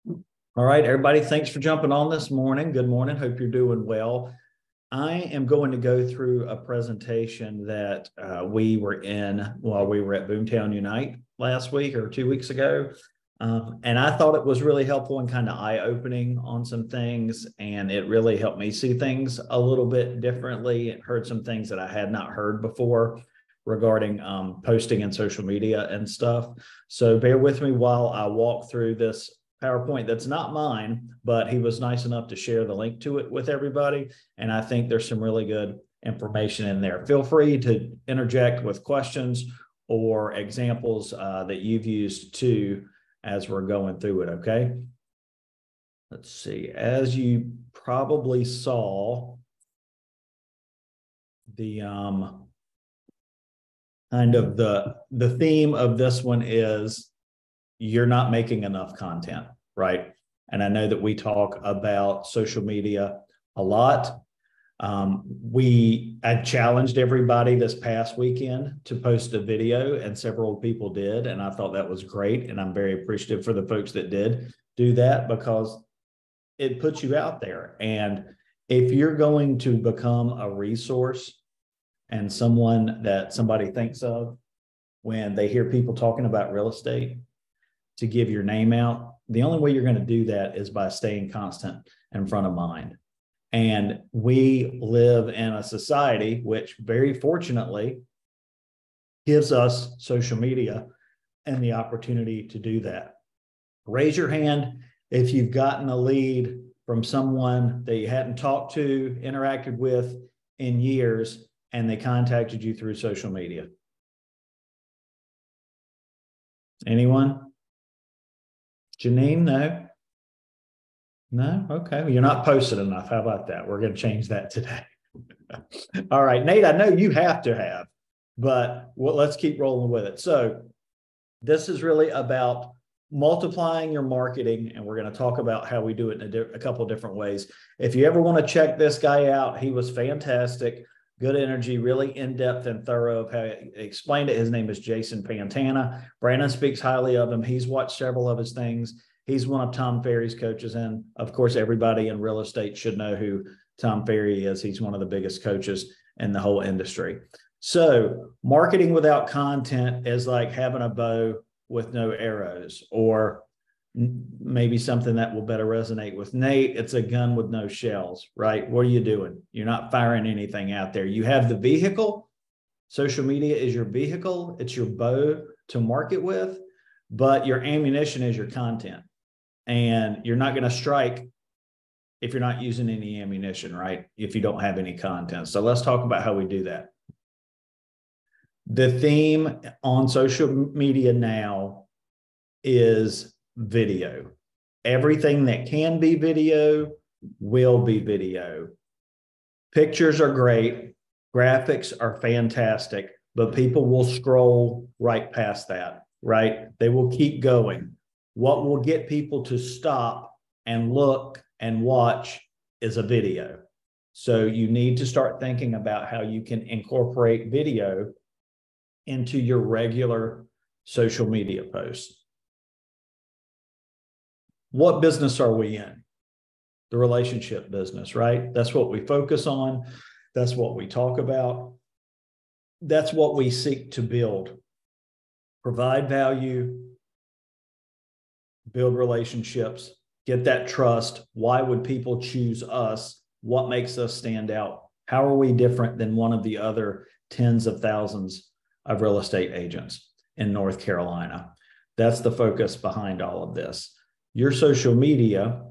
All right, everybody, thanks for jumping on this morning. Good morning. Hope you're doing well. I am going to go through a presentation that we were in while we were at Boomtown Unite last week or 2 weeks ago. And I thought it was really helpful and kind of eye-opening on some things. And it really helped me see things a little bit differently and heard some things that I had not heard before regarding posting and social media and stuff. So bear with me while I walk through this PowerPoint that's not mine, but he was nice enough to share the link to it with everybody. And I think there's some really good information in there. Feel free to interject with questions or examples that you've used too as we're going through it, okay? Let's see, as you probably saw, the kind of the theme of this one is you're not making enough content, right? And I know that we talk about social media a lot. I challenged everybody this past weekend to post a video, and several people did. And I thought that was great. And I'm very appreciative for the folks that did do that because it puts you out there. And if you're going to become a resource and someone that somebody thinks of when they hear people talking about real estate, to give your name out, the only way you're going to do that is by staying constant and front of mind. And we live in a society which very fortunately gives us social media and the opportunity to do that. Raise your hand if you've gotten a lead from someone that you hadn't talked to, interacted with in years, and they contacted you through social media. Anyone? Janine, no? No? Okay. Well, you're not posted enough. How about that? We're going to change that today. All right. Nate, I know you have to have, but let's keep rolling with it. So this is really about multiplying your marketing, and we're going to talk about how we do it in a couple of different ways. If you ever want to check this guy out, he was fantastic. Good energy, really in-depth and thorough of how he explained it. His name is Jason Pantana. Brandon speaks highly of him. He's watched several of his things. He's one of Tom Ferry's coaches. And of course, everybody in real estate should know who Tom Ferry is. He's one of the biggest coaches in the whole industry. So marketing without content is like having a bow with no arrows, or maybe something that will better resonate with Nate. It's a gun with no shells, right? What are you doing? You're not firing anything out there. You have the vehicle. Social media is your vehicle. It's your bow to market with, but your ammunition is your content. And you're not going to strike if you're not using any ammunition, right? If you don't have any content. So let's talk about how we do that. The theme on social media now is video. Everything that can be video will be video. Pictures are great. Graphics are fantastic, but people will scroll right past that, right? They will keep going. What will get people to stop and look and watch is a video. So you need to start thinking about how you can incorporate video into your regular social media posts. What business are we in? The relationship business, right? That's what we focus on. That's what we talk about. That's what we seek to build. Provide value, build relationships, get that trust. Why would people choose us? What makes us stand out? How are we different than one of the other tens of thousands of real estate agents in North Carolina? That's the focus behind all of this. Your social media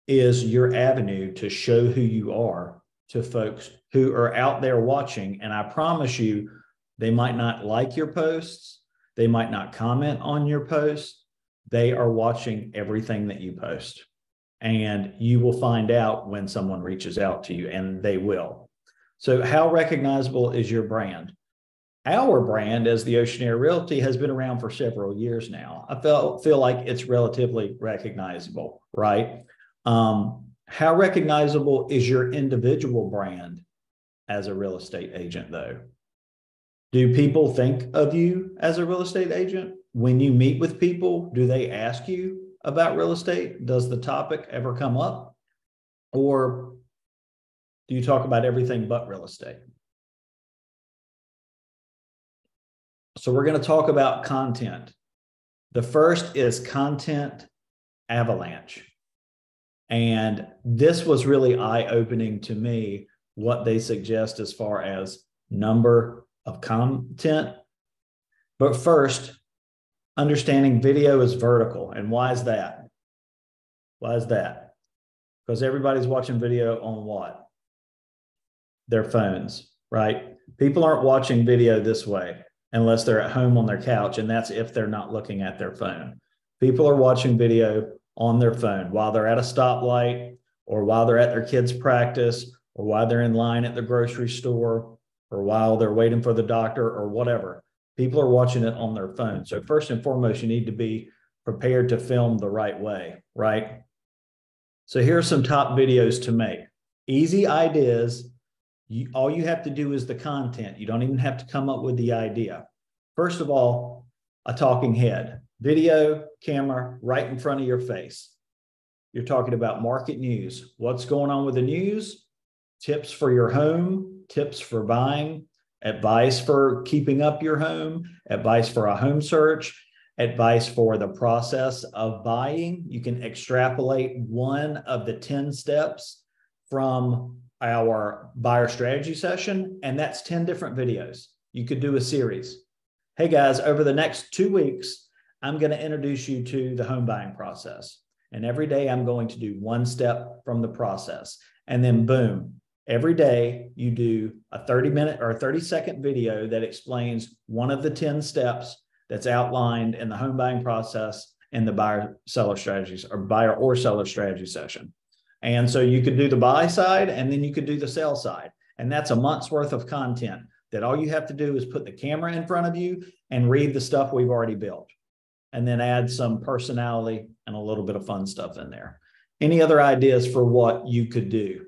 is your avenue to show who you are to folks who are out there watching. And I promise you, they might not like your posts. They might not comment on your posts. They are watching everything that you post. And you will find out when someone reaches out to you, and they will. So how recognizable is your brand? Our brand as the Ocean Realty has been around for several years now. I feel like it's relatively recognizable, right? How recognizable is your individual brand as a real estate agent, though? Do people think of you as a real estate agent? When you meet with people, do they ask you about real estate? Does the topic ever come up? Or do you talk about everything but real estate? So we're going to talk about content. The first is content avalanche. And this was really eye-opening to me, what they suggest as far as number of content. But first, understanding video is vertical. And why is that? Why is that? Because everybody's watching video on what? Their phones, right? People aren't watching video this way unless they're at home on their couch, and that's if they're not looking at their phone. People are watching video on their phone while they're at a stoplight, or while they're at their kids' practice, or while they're in line at the grocery store, or while they're waiting for the doctor, or whatever. People are watching it on their phone. So first and foremost, you need to be prepared to film the right way, right? So here are some top videos to make. Easy ideas. All you have to do is the content. You don't even have to come up with the idea. First of all, a talking head. Video, camera, right in front of your face. You're talking about market news. What's going on with the news? Tips for your home, tips for buying, advice for keeping up your home, advice for a home search, advice for the process of buying. You can extrapolate one of the 10 steps from our buyer strategy session, and that's 10 different videos. You could do a series. Hey guys, over the next 2 weeks, I'm going to introduce you to the home buying process. And every day I'm going to do one step from the process. And then boom, every day you do a 30-minute or a 30-second video that explains one of the 10 steps that's outlined in the home buying process in the buyer seller strategies or buyer or seller strategy session. And so you could do the buy side and then you could do the sell side. And that's a month's worth of content that all you have to do is put the camera in front of you and read the stuff we've already built. And then add some personality and a little bit of fun stuff in there. Any other ideas for what you could do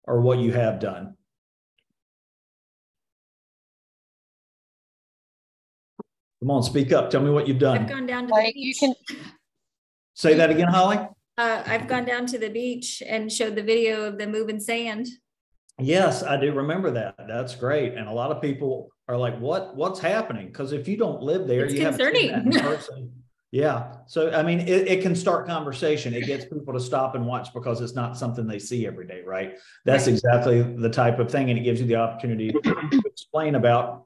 or what you have done? Come on, speak up. Tell me what you've done. I've gone down to the beach. You can say that again, Holly. I've gone down to the beach and showed the video of the moving sand. Yes, I do remember that. That's great. And a lot of people are like, what's happening? Because if you don't live there, It's you concerning. haven't seen that in person. Yeah. So, I mean, it can start conversation. It gets people to stop and watch because it's not something they see every day, right? That's Right. Exactly the type of thing. And it gives you the opportunity to explain about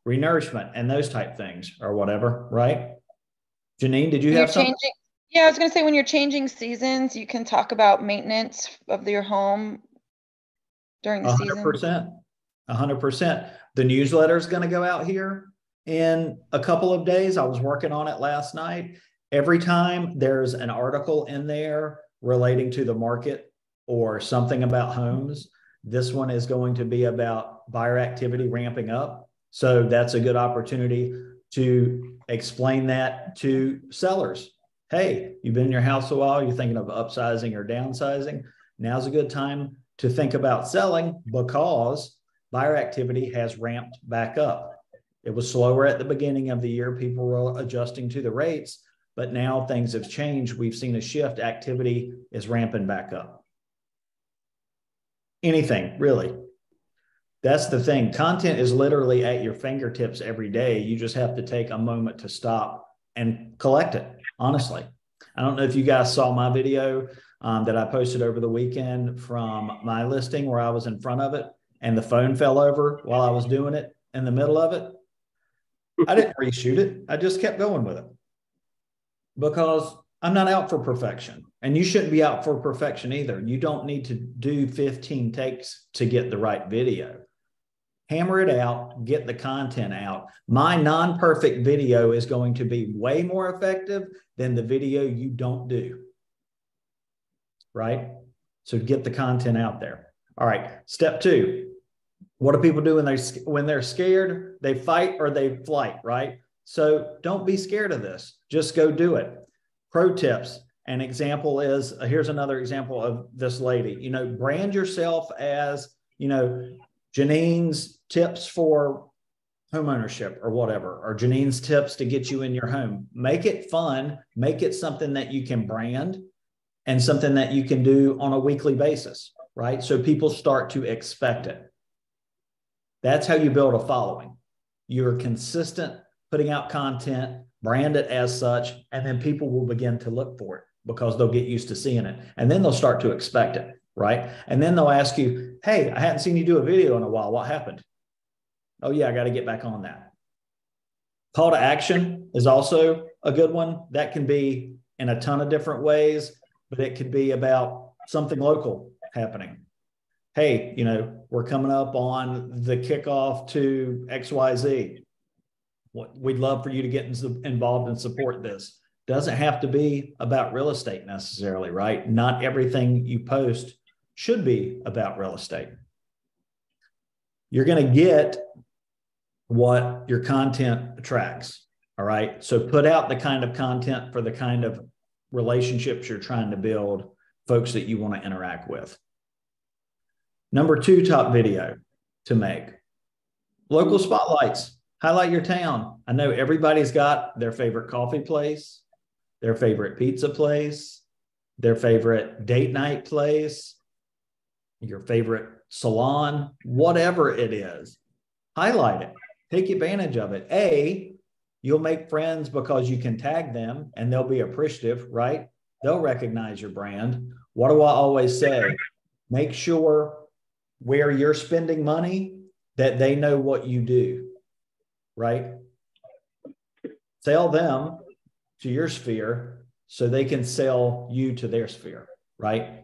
renourishment and those type things or whatever, right? Janine, did you have something? Yeah, I was going to say, when you're changing seasons, you can talk about maintenance of your home during the season. 100%. The newsletter is going to go out here in a couple of days. I was working on it last night. Every time there's an article in there relating to the market or something about homes, this one is going to be about buyer activity ramping up. So that's a good opportunity to explain that to sellers. Hey, you've been in your house a while, you're thinking of upsizing or downsizing. Now's a good time to think about selling because buyer activity has ramped back up. It was slower at the beginning of the year. People were adjusting to the rates, but now things have changed. We've seen a shift. Activity is ramping back up. Anything, really. That's the thing. Content is literally at your fingertips every day. You just have to take a moment to stop and collect it, honestly. I don't know if you guys saw my video that I posted over the weekend from my listing where I was in front of it and the phone fell over while I was doing it in the middle of it. I didn't reshoot it. I just kept going with it because I'm not out for perfection, and you shouldn't be out for perfection either. You don't need to do 15 takes to get the right video. Hammer it out, get the content out. My non-perfect video is going to be way more effective than the video you don't do. Right? So get the content out there. All right. Step 2. What do people do when they're scared? They fight or they flight, right? So don't be scared of this. Just go do it. Pro tips. An example is, here's another example of this lady. Brand yourself as, Janine's tips for home ownership or whatever, or Janine's tips to get you in your home. Make it fun, make it something that you can brand and something that you can do on a weekly basis, right? So people start to expect it. That's how you build a following. You're consistent putting out content, brand it as such, and then people will begin to look for it because they'll get used to seeing it. And then they'll start to expect it, right? And then they'll ask you, hey, I hadn't seen you do a video in a while. What happened? Oh yeah, I got to get back on that. Call to action is also a good one. That can be in a ton of different ways, but it could be about something local happening. Hey, you know, we're coming up on the kickoff to XYZ. We'd love for you to get involved and support this. Doesn't have to be about real estate necessarily, right? Not everything you post should be about real estate. You're going to get what your content attracts. All right. So put out the kind of content for the kind of relationships you're trying to build, folks that you want to interact with. Number 2 top video to make. Local spotlights. Highlight your town. I know everybody's got their favorite coffee place, their favorite pizza place, their favorite date night place, your favorite salon, whatever it is. Highlight it. Take advantage of it. You'll make friends because you can tag them and they'll be appreciative, right? They'll recognize your brand. What do I always say? Make sure where you're spending money that they know what you do, right? Sell them to your sphere so they can sell you to their sphere, right?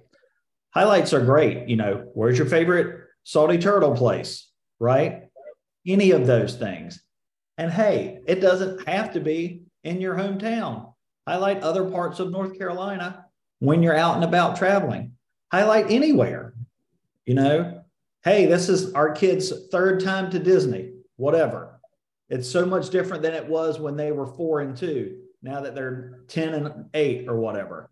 Highlights are great. You know, where's your favorite salty turtle place, right? Any of those things. And hey, it doesn't have to be in your hometown. Highlight other parts of North Carolina when you're out and about traveling. Highlight anywhere. You know, hey, this is our kid's 3rd time to Disney, whatever. It's so much different than it was when they were 4 and 2, now that they're 10 and 8 or whatever.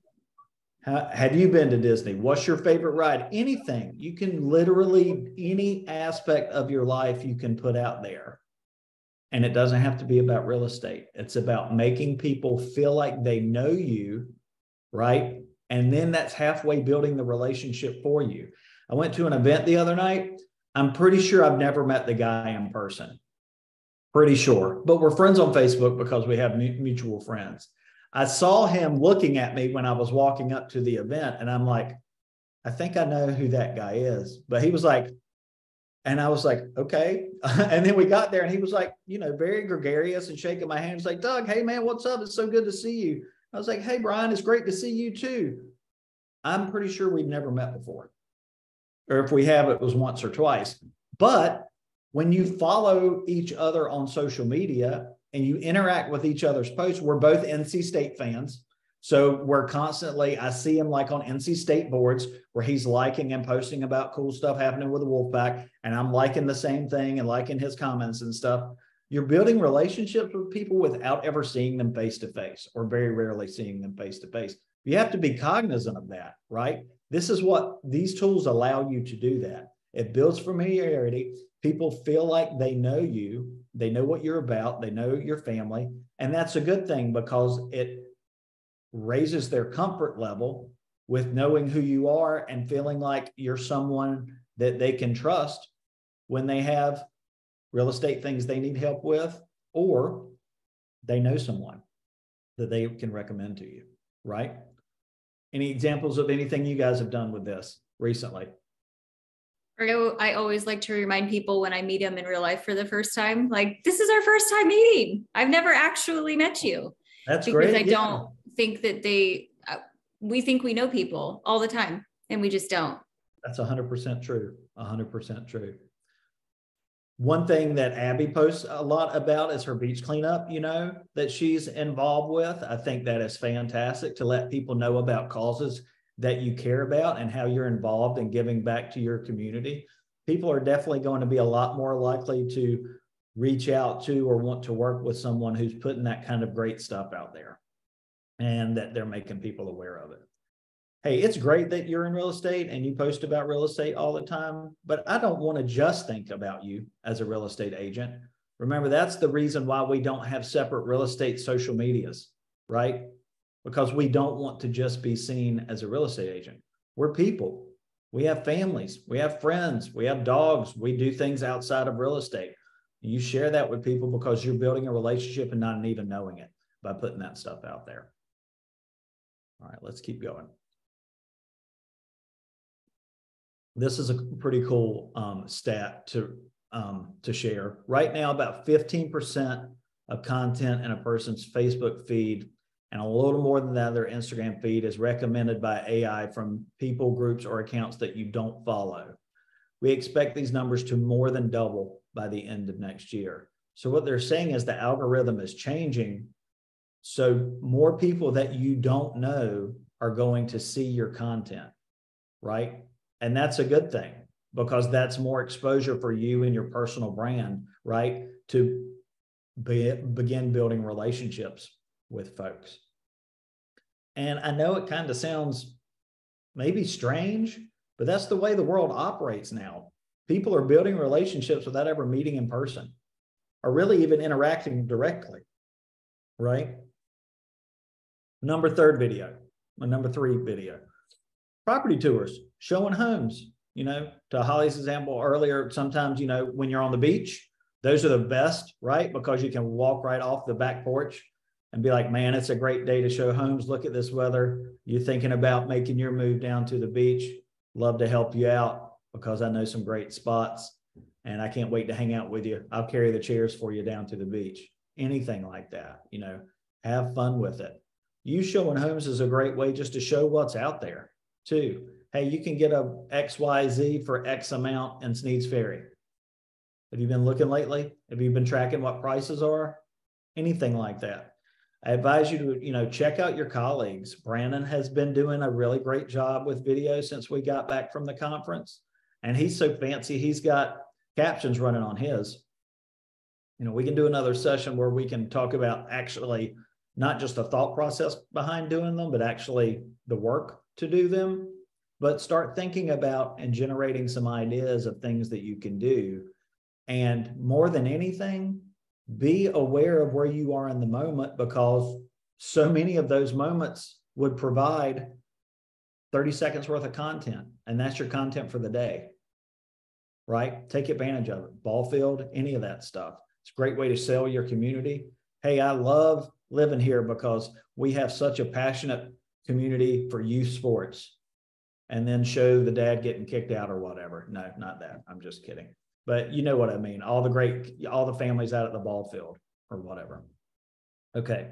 Have you been to Disney? What's your favorite ride? Anything. You can literally, any aspect of your life you can put out there. And it doesn't have to be about real estate. It's about making people feel like they know you, right? And then that's halfway building the relationship for you. I went to an event the other night. I'm pretty sure I've never met the guy in person. Pretty sure. But we're friends on Facebook because we have mutual friends. I saw him looking at me when I was walking up to the event, and I'm like, I think I know who that guy is. But he was like, and I was like, okay. And then we got there and he was like, you know, very gregarious and shaking my hand. He's like, Doug, hey man, what's up? It's so good to see you. I was like, hey, Brian, it's great to see you too. I'm pretty sure we've never met before. Or if we have, it was once or twice. But when you follow each other on social media and you interact with each other's posts, we're both NC State fans. So we're constantly, I see him like on NC State boards where he's liking and posting about cool stuff happening with the Wolfpack. And I'm liking the same thing and liking his comments and stuff. You're building relationships with people without ever seeing them face to face, or very rarely seeing them face to face. You have to be cognizant of that, right? This is what these tools allow you to do that. It builds familiarity. People feel like they know you. They know what you're about. They know your family. And that's a good thing because it raises their comfort level with knowing who you are and feeling like you're someone that they can trust when they have real estate things they need help with, or they know someone that they can recommend to you, right? Any examples of anything you guys have done with this recently? I always like to remind people when I meet them in real life for the first time, like, this is our first time meeting. I've never actually met you. That's because great. I don't think that we think we know people all the time and we just don't. That's 100% true. 100% true. One thing that Abby posts a lot about is her beach cleanup, you know, that she's involved with. I think that is fantastic to let people know about causes that you care about and how you're involved in giving back to your community. People are definitely going to be a lot more likely to reach out to or want to work with someone who's putting that kind of great stuff out there and that they're making people aware of it. Hey, it's great that you're in real estate and you post about real estate all the time, but I don't want to just think about you as a real estate agent. Remember, that's the reason why we don't have separate real estate social medias, right? Because we don't want to just be seen as a real estate agent. We're people. We have families, we have friends, we have dogs, we do things outside of real estate. You share that with people because you're building a relationship and not even knowing it by putting that stuff out there. All right, let's keep going. This is a pretty cool stat to share. Right now, about 15% of content in a person's Facebook feed and a little more than that, their Instagram feed is recommended by AI from people, groups, or accounts that you don't follow. We expect these numbers to more than double by the end of next year. So what they're saying is the algorithm is changing. So more people that you don't know are going to see your content, right? And that's a good thing because that's more exposure for you and your personal brand, right? To begin building relationships with folks. And I know it kind of sounds maybe strange, but that's the way the world operates now. People are building relationships without ever meeting in person or really even interacting directly, right? Number three video, property tours, showing homes. You know, to Holly's example earlier, sometimes, you know, when you're on the beach, those are the best, right? Because you can walk right off the back porch and be like, man, it's a great day to show homes. Look at this weather. You're thinking about making your move down to the beach. Love to help you out because I know some great spots and I can't wait to hang out with you. I'll carry the chairs for you down to the beach. Anything like that, you know, have fun with it. You showing homes is a great way just to show what's out there too. Hey, you can get a XYZ for X amount in Sneads Ferry. Have you been looking lately? Have you been tracking what prices are? Anything like that. I advise you to, you know, check out your colleagues. Brandon has been doing a really great job with video since we got back from the conference. And he's so fancy, he's got captions running on his. You know, we can do another session where we can talk about actually not just the thought process behind doing them, but actually the work to do them. But start thinking about and generating some ideas of things that you can do. And more than anything, be aware of where you are in the moment because so many of those moments would provide 30 seconds worth of content. And that's your content for the day, right? Take advantage of it. Ball field, any of that stuff. It's a great way to sell your community. Hey, I love living here because we have such a passionate community for youth sports. And then show the dad getting kicked out or whatever. No, not that. I'm just kidding. But you know what I mean. All the families out at the ball field or whatever. Okay.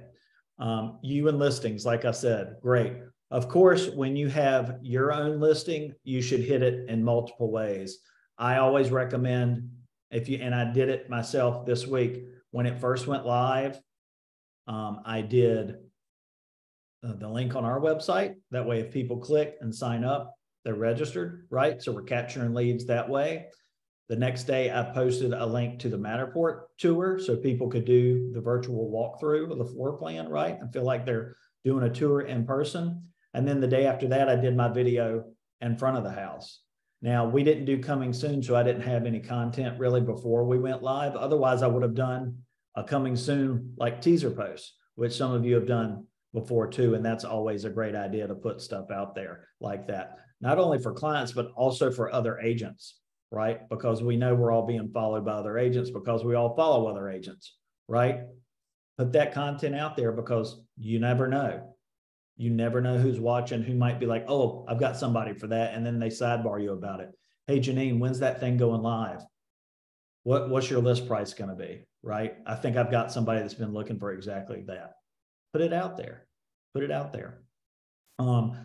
You and listings, like I said, great. Of course, when you have your own listing, you should hit it in multiple ways. I always recommend and I did it myself this week when it first went live. I did the link on our website. That way, if people click and sign up, they're registered, right? So we're capturing leads that way. The next day, I posted a link to the Matterport tour so people could do the virtual walkthrough of the floor plan, right? And feel like they're doing a tour in person. And then the day after that, I did my video in front of the house. Now, we didn't do coming soon, so I didn't have any content really before we went live. Otherwise, I would have done a coming soon like teaser post, which some of you have done before too. And that's always a great idea to put stuff out there like that, not only for clients, but also for other agents, right? Because we know we're all being followed by other agents because we all follow other agents, right? Put that content out there because you never know. You never know who's watching, who might be like, oh, I've got somebody for that. And then they sidebar you about it. Hey, Janine, when's that thing going live? What's your list price going to be, right? I think I've got somebody that's been looking for exactly that. Put it out there. Put it out there.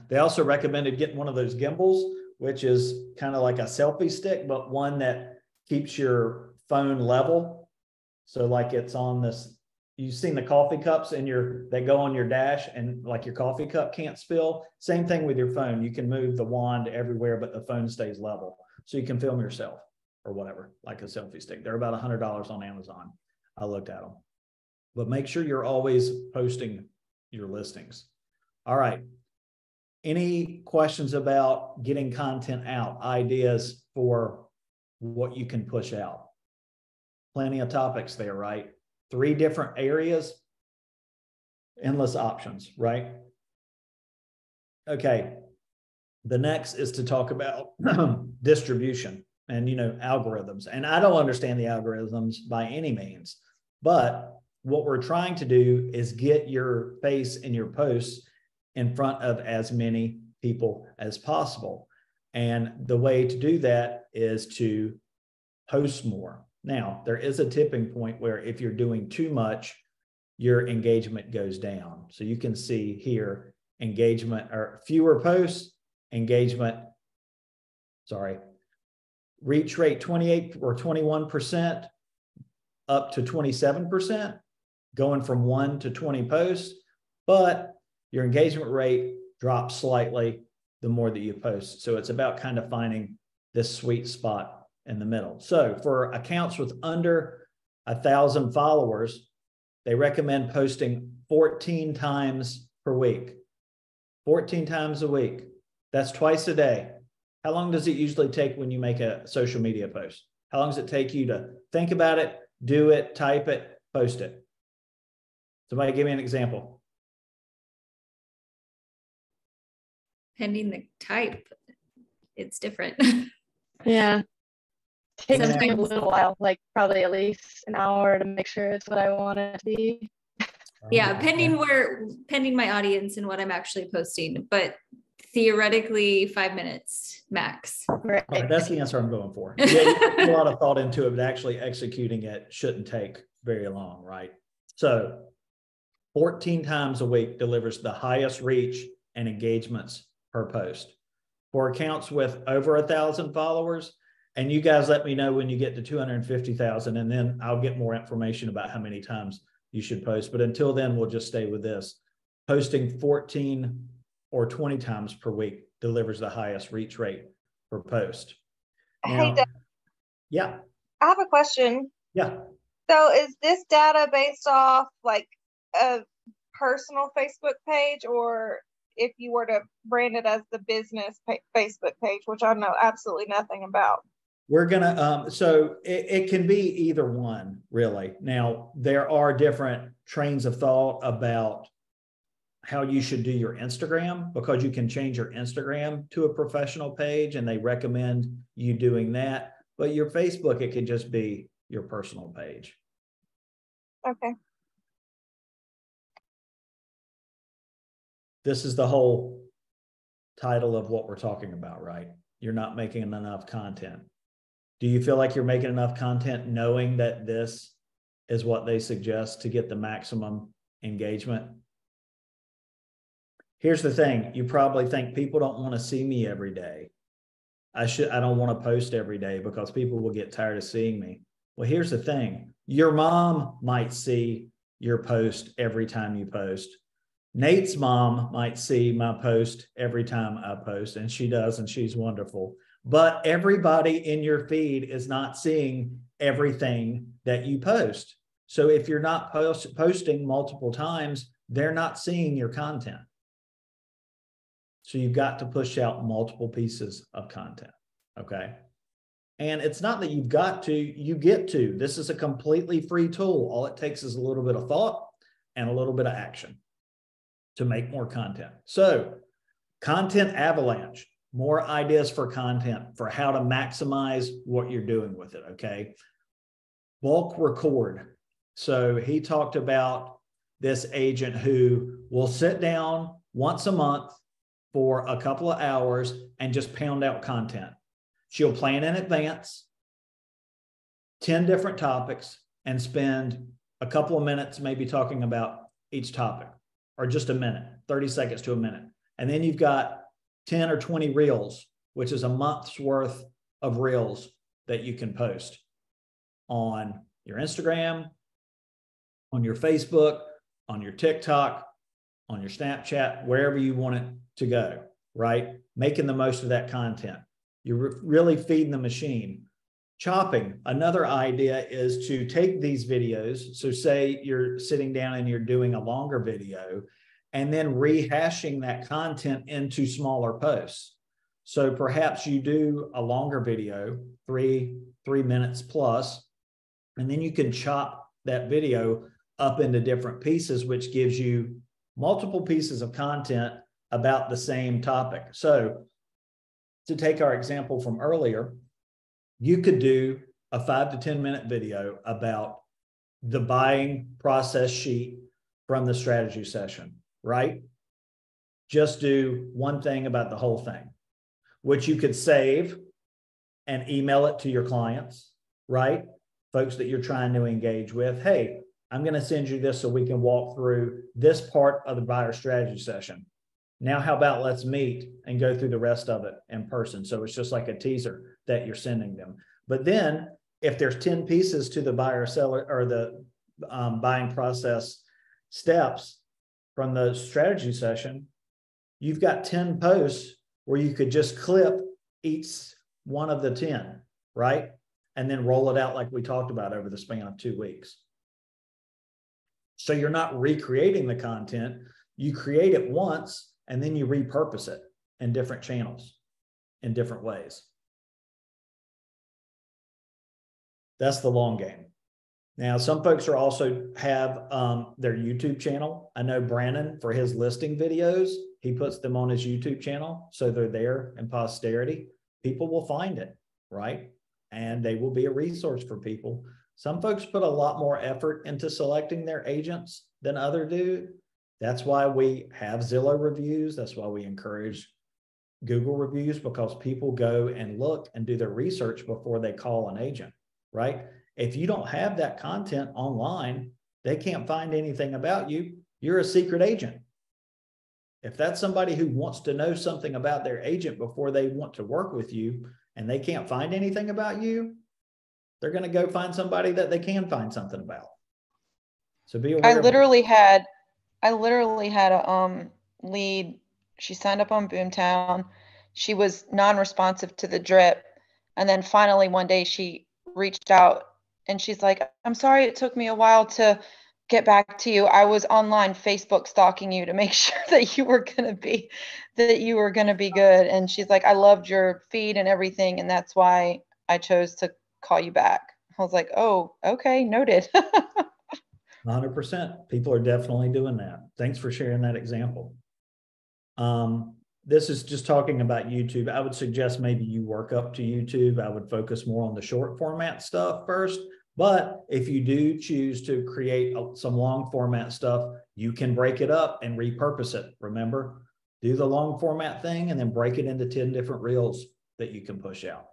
They also recommended getting one of those gimbals, which is kind of like a selfie stick, but one that keeps your phone level. So like it's on this, you've seen the coffee cups that go on your dash and like your coffee cup can't spill. Same thing with your phone. You can move the wand everywhere, but the phone stays level. So you can film yourself or whatever, like a selfie stick. They're about $100 on Amazon. I looked at them. But make sure you're always posting your listings. All right. Any questions about getting content out, ideas for what you can push out? Plenty of topics there, right? 3 different areas, endless options, right? Okay. The next is to talk about distribution and, algorithms. And I don't understand the algorithms by any means, but what we're trying to do is get your face and your posts in front of as many people as possible. And the way to do that is to post more. Now, there is a tipping point where if you're doing too much, your engagement goes down. So you can see here, engagement or fewer posts, reach rate 28 or 21% up to 27%, going from 1 to 20 posts, but your engagement rate drops slightly the more that you post. So it's about kind of finding this sweet spot in the middle. So for accounts with under 1,000 followers, they recommend posting 14 times per week. 14 times a week. That's twice a day. How long does it usually take when you make a social media post? How long does it take you to think about it, do it, type it, post it? Somebody give me an example. Pending the type, it's different. Yeah. Takes me a Sometimes- little while, like probably at least an hour to make sure it's what I want it to be. Yeah, pending my audience and what I'm actually posting, but theoretically 5 minutes max. Right. All right, that's the answer I'm going for. Yeah, you put a lot of thought into it, but actually executing it shouldn't take very long, right? So 14 times a week delivers the highest reach and engagements per post. For accounts with over 1,000 followers, and you guys let me know when you get to 250,000, and then I'll get more information about how many times you should post. But until then, we'll just stay with this. Posting 14 or 20 times per week delivers the highest reach rate per post. Now, Hey, Doug, yeah, I have a question. yeah. So is this data based off like a personal Facebook page, or if you were to brand it as the business Facebook page, which I know absolutely nothing about? We're gonna, so it can be either one, really. Now, there are different trains of thought about how you should do your Instagram, because you can change your Instagram to a professional page, and they recommend you doing that. But your Facebook, it can just be your personal page. Okay. This is the whole title of what we're talking about, right? You're not making enough content. Do you feel like you're making enough content knowing that this is what they suggest to get the maximum engagement? Here's the thing. You probably think people don't want to see me every day. I don't want to post every day because people will get tired of seeing me. Well, here's the thing. Your mom might see your post every time you post. Nate's mom might see my post every time I post, and she does, and she's wonderful. But everybody in your feed is not seeing everything that you post. So if you're not posting multiple times, they're not seeing your content. So you've got to push out multiple pieces of content, okay? And it's not that you've got to, you get to. This is a completely free tool. All it takes is a little bit of thought and a little bit of action to make more content. So content avalanche, more ideas for content, for how to maximize what you're doing with it, okay? Bulk record. So he talked about this agent who will sit down once a month for a couple of hours and just pound out content. She'll plan in advance, 10 different topics, and spend a couple of minutes maybe talking about each topic, or just a minute, 30 seconds to a minute. And then you've got 10 or 20 reels, which is a month's worth of reels that you can post on your Instagram, on your Facebook, on your TikTok, on your Snapchat, wherever you want it to go, right? Making the most of that content. You're really feeding the machine. Chopping. Another idea is to take these videos. So say you're sitting down and you're doing a longer video, and then rehashing that content into smaller posts. So perhaps you do a longer video, three minutes plus, And then you can chop that video up into different pieces, which gives you multiple pieces of content about the same topic. So to take our example from earlier, you could do a 5 to 10 minute video about the buying process sheet from the strategy session, right? Just do one thing about the whole thing, which you could save and email it to your clients, right? Folks that you're trying to engage with. Hey, I'm going to send you this so we can walk through this part of the buyer strategy session. Now, how about let's meet and go through the rest of it in person? So it's just like a teaser that you're sending them. But then if there's 10 pieces to the buyer seller or the buying process steps from the strategy session, you've got 10 posts where you could just clip each one of the 10, right? And then roll it out like we talked about over the span of 2 weeks. So you're not recreating the content. You create it once and then you repurpose it in different channels in different ways. That's the long game. Now, some folks are also have their YouTube channel. I know Brandon, for his listing videos, he puts them on his YouTube channel. So they're there in posterity. People will find it, right? And they will be a resource for people. Some folks put a lot more effort into selecting their agents than others do. That's why we have Zillow reviews. That's why we encourage Google reviews, because people go and look and do their research before they call an agent, right? If you don't have that content online, they can't find anything about you. You're a secret agent. If that's somebody who wants to know something about their agent before they want to work with you and they can't find anything about you, they're going to go find somebody that they can find something about. So be aware. I literally had a lead. She signed up on Boomtown. She was non-responsive to the drip. And then finally one day she reached out and she's like, I'm sorry it took me a while to get back to you. I was online Facebook stalking you to make sure that you were going to be good. And she's like, I loved your feed and everything. And that's why I chose to call you back. I was like, oh, okay, noted. 100%. People are definitely doing that. Thanks for sharing that example. This is just talking about YouTube. I would suggest maybe you work up to YouTube. I would focus more on the short format stuff first. But if you do choose to create some long format stuff, you can break it up and repurpose it. Remember, do the long format thing and then break it into 10 different reels that you can push out.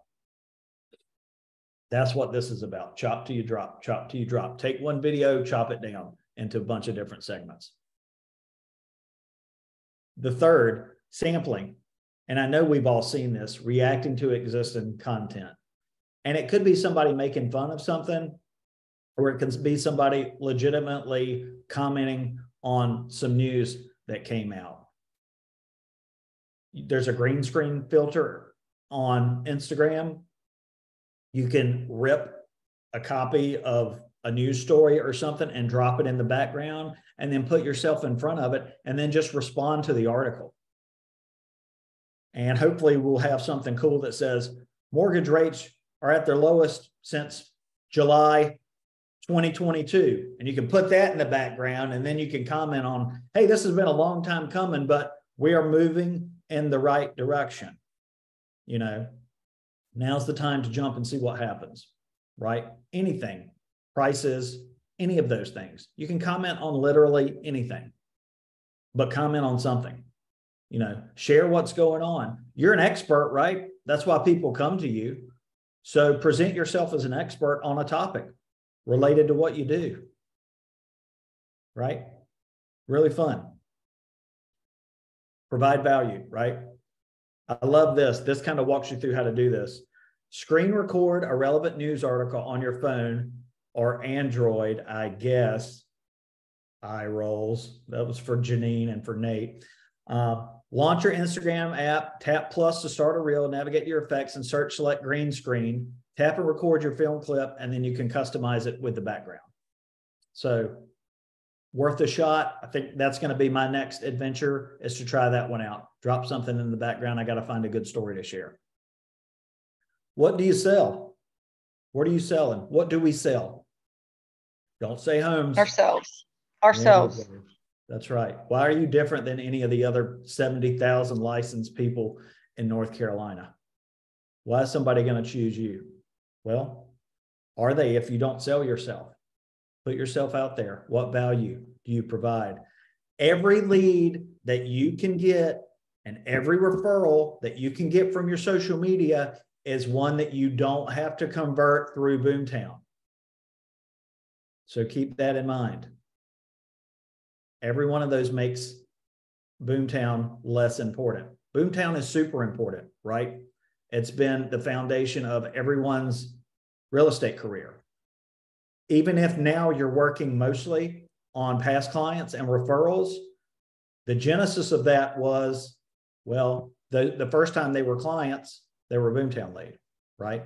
That's what this is about. Chop till you drop, chop till you drop. Take one video, chop it down into a bunch of different segments. The third, sampling. And I know we've all seen this, reacting to existing content. And it could be somebody making fun of something, or it can be somebody legitimately commenting on some news that came out. There's a green screen filter on Instagram. You can rip a copy of a news story or something and drop it in the background and then put yourself in front of it and then just respond to the article. And hopefully we'll have something cool that says mortgage rates are at their lowest since July 2022. And you can put that in the background and then you can comment on, hey, this has been a long time coming, but we are moving in the right direction. You know, now's the time to jump and see what happens, right? Anything, prices, any of those things. You can comment on literally anything, but comment on something. You know, share what's going on. You're an expert, right? That's why people come to you. So present yourself as an expert on a topic related to what you do, right? Really fun. Provide value, right? I love this. This kind of walks you through how to do this. Screen record a relevant news article on your phone or Android, I guess. Eye rolls. That was for Janine and for Nate. Launch your Instagram app, tap plus to start a reel, navigate your effects and search, select green screen, tap and record your film clip, and then you can customize it with the background. So worth a shot. I think that's going to be my next adventure, is to try that one out. Drop something in the background. I got to find a good story to share. What do you sell? What are you selling? What do we sell? Don't say homes. Ourselves. There you Ourselves. go. That's right. Why are you different than any of the other 70,000 licensed people in North Carolina? Why is somebody going to choose you? Well, are they if you don't sell yourself? Put yourself out there. What value do you provide? Every lead that you can get and every referral that you can get from your social media is one that you don't have to convert through Boomtown. So keep that in mind. Every one of those makes Boomtown less important. Boomtown is super important, right? It's been the foundation of everyone's real estate career. Even if now you're working mostly on past clients and referrals, the genesis of that was, well, the first time they were clients, they were Boomtown lead, right?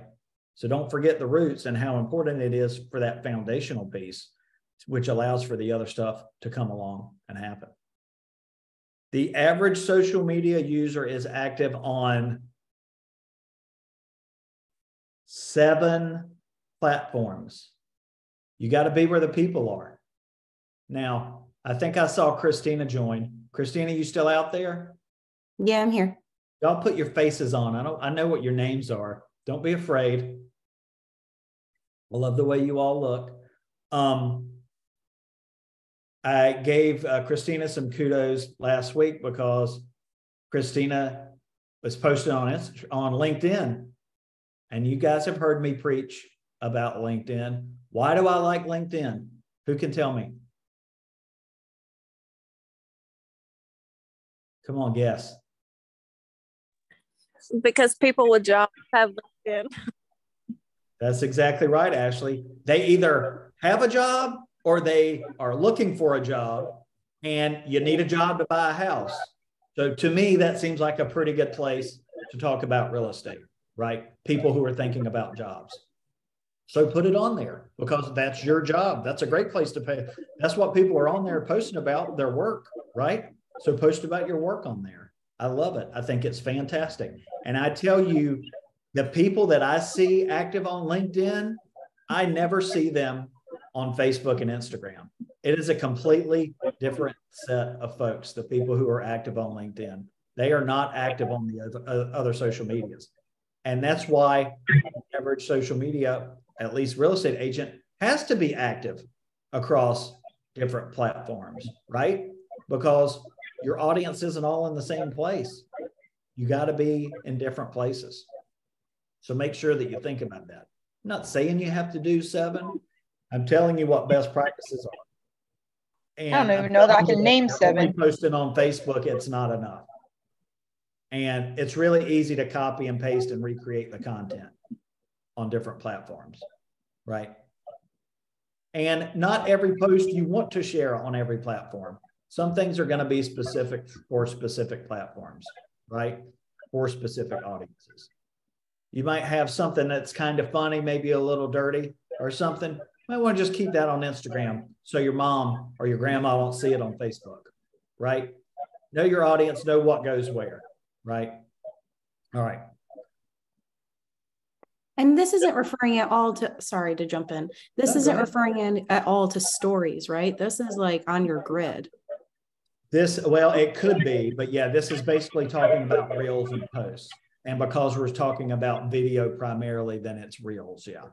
So don't forget the roots and how important it is for that foundational piece, which allows for the other stuff to come along and happen. The average social media user is active on 7 platforms. You got to be where the people are. Now, I think I saw Christina join. Christina, you still out there? Yeah, I'm here. Y'all put your faces on. I know what your names are. Don't be afraid. I love the way you all look. I gave Christina some kudos last week because Christina was posted on LinkedIn. And you guys have heard me preach about LinkedIn. Why do I like LinkedIn? Who can tell me? Come on, guess. Because people with jobs have LinkedIn. That's exactly right, Ashley. They either have a job or they are looking for a job, and you need a job to buy a house. So to me, that seems like a pretty good place to talk about real estate, right? People who are thinking about jobs. So put it on there because that's your job. That's a great place to pay. That's what people are on there posting about, their work, right? So post about your work on there. I love it. I think it's fantastic. And I tell you, the people that I see active on LinkedIn, I never see them on Facebook and Instagram. It is a completely different set of folks, the people who are active on LinkedIn. They are not active on the other social medias. And that's why the average social media, at least real estate agent, has to be active across different platforms, right? Because your audience isn't all in the same place. You got to be in different places. So make sure that you think about that. I'm not saying you have to do 7. I'm telling you what best practices are. And I don't even know that I can name 7. Only posting on Facebook, it's not enough. And it's really easy to copy and paste and recreate the content on different platforms, right? And not every post you want to share on every platform. Some things are going to be specific for specific platforms, right? For specific audiences. You might have something that's kind of funny, maybe a little dirty or something. You might want to just keep that on Instagram so your mom or your grandma won't see it on Facebook, right? Know your audience, know what goes where, right? All right. And this isn't referring at all to, sorry to jump in. This No, isn't referring at all to stories, right? This is like on your grid. This, well, it could be, but yeah, this is basically talking about reels and posts. And because we're talking about video primarily, then it's reels, yeah.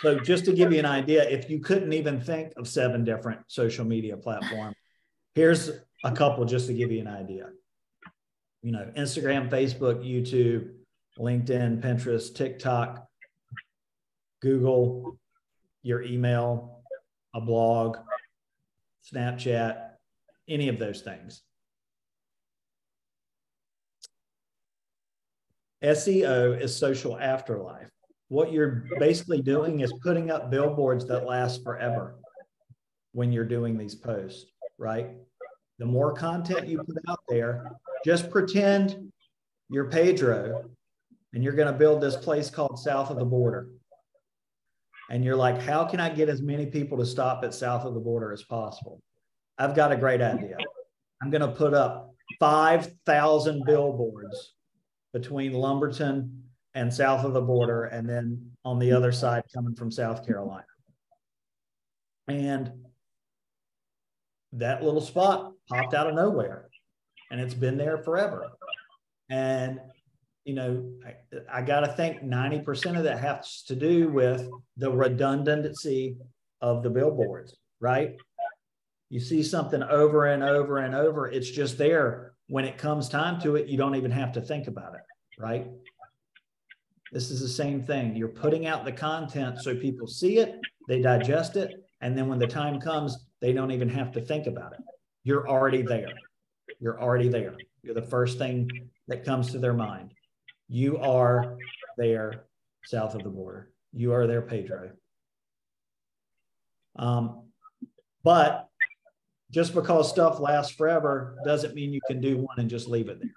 So just to give you an idea, if you couldn't even think of 7 different social media platforms, here's a couple just to give you an idea. You know, Instagram, Facebook, YouTube, LinkedIn, Pinterest, TikTok, Google, your email, a blog, Snapchat, any of those things. SEO is social afterlife. What you're basically doing is putting up billboards that last forever when you're doing these posts, right? The more content you put out there, just pretend you're Pedro and you're going to build this place called South of the Border. And you're like, how can I get as many people to stop at South of the Border as possible? I've got a great idea. I'm going to put up 5,000 billboards between Lumberton and South of the Border, and then on the other side coming from South Carolina. And that little spot popped out of nowhere, and it's been there forever. And, you know, I got to think 90% of that has to do with the redundancy of the billboards, right? You see something over and over and over, it's just there. When it comes time to it, you don't even have to think about it, right? This is the same thing. You're putting out the content so people see it, they digest it, and then when the time comes, they don't even have to think about it. You're already there. You're already there. You're the first thing that comes to their mind. You are there south of the border. You are there, Pedro. But just because stuff lasts forever doesn't mean you can do one and just leave it there.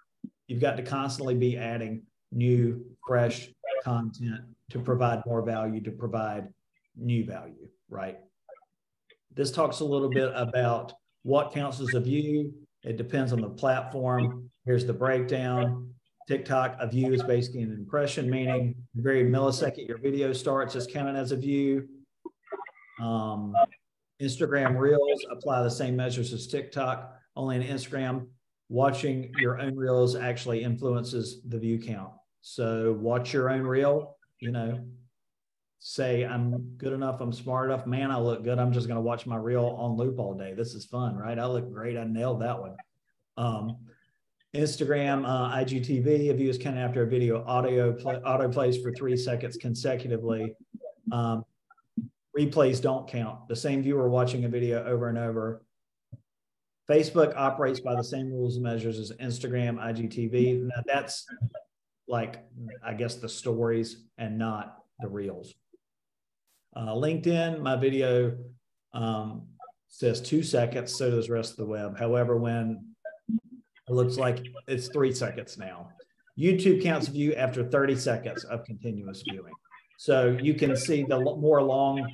You've got to constantly be adding new, fresh content to provide more value, to provide new value, right? This talks a little bit about what counts as a view. It depends on the platform. Here's the breakdown. TikTok, a view is basically an impression, meaning every millisecond your video starts is counted as a view. Instagram Reels apply the same measures as TikTok, only in Instagram, watching your own Reels actually influences the view count. So watch your own Reel, you know, say I'm good enough, I'm smart enough, man, I look good, I'm just going to watch my Reel on loop all day. This is fun, right? I look great, I nailed that one. Instagram, IGTV, a view is counted after a video auto plays for 3 seconds consecutively. Replays don't count. The same viewer watching a video over and over. Facebook operates by the same rules and measures as Instagram, IGTV. Now that's like, I guess, the stories and not the reels. LinkedIn, my video says 2 seconds, so does the rest of the web. However, when it looks like it's 3 seconds now. YouTube counts view after 30 seconds of continuous viewing. So you can see the more long